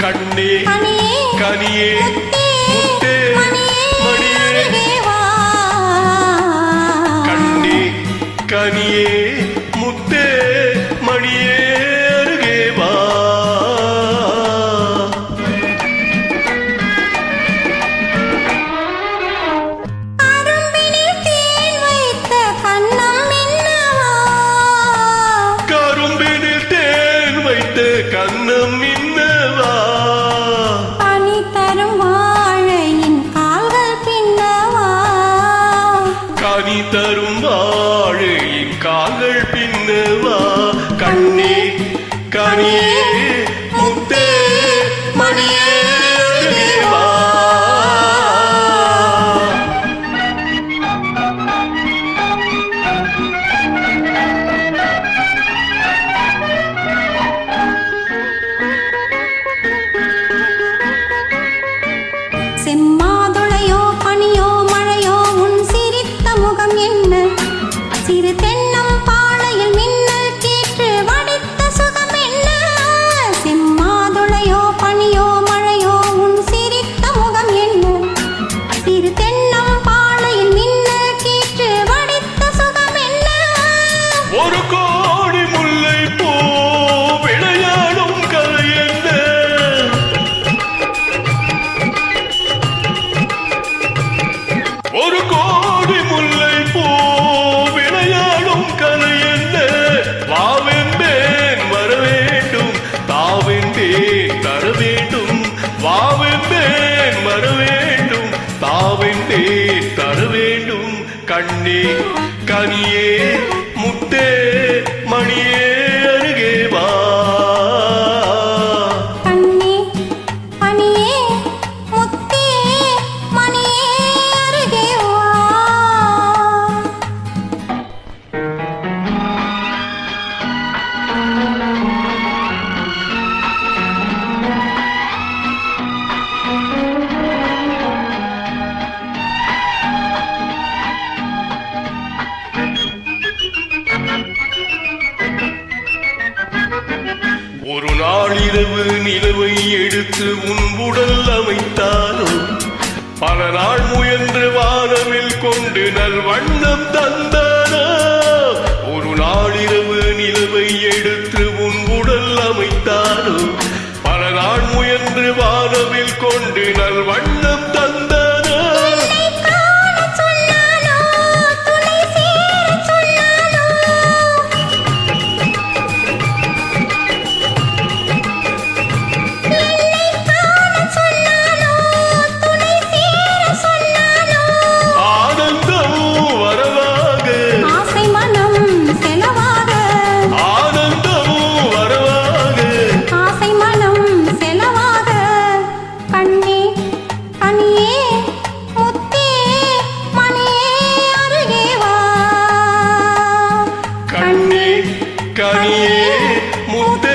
கண்ணே கனியே முத்தே மணியே கண்ணே கனியே முத்தே மணியே அருகே வா கண்ணம் மின்னவா பனி தரும் வாழையின் கால்கள் பின்னவா கனி தரும் வாழையின் கால்கள் பின்னவா கண்ணே கனியே முத்தே மணியே வா செம்மாதுளையோ பனியோ மழையோ உன் சிரித்த முகம் என்ன சிறு தென்னம் பாளையில் மின்னல் கேற்று வடித்த சுகம் என்ன செம்மாதுளையோ பனியோ மழையோ உன் சிரித்த முகம் என்ன சிறு தென்னம் பாளையில் மின்னல் கேற்று வடித்த சுகம் என்ன ஒரு கோடி முல்லை பூ விளையாடும் கலை என்ன ஒரு கோடி முல்லை பூ விளையாடும் கலை என்ன வாவென்பேன் வர வேண்டும் தாவென்பேன் தர வேண்டும் வாவென்பேன் வர வேண்டும் தாவென்பேன் தர வேண்டும் கண்ணே கனியே முத்தே மணியே அருகே வா கண்ணே பனியே முத்தே மணியே அருகே வா ஒரு நாளிரவு நிலவை எடுத்து உன் உடல் அமைத்தானோ பல நாள் முயன்று வானவில் கொண்டு நல் வண்ணம் தந்தானோ ஒரு நாளிரவு நிலவை எடுத்து உன் உடல் அமைத்தானோ பல நாள் முயன்று வானவில் கொண்டு நல் வண்ணம் தந்தானோ கனியே முத்தே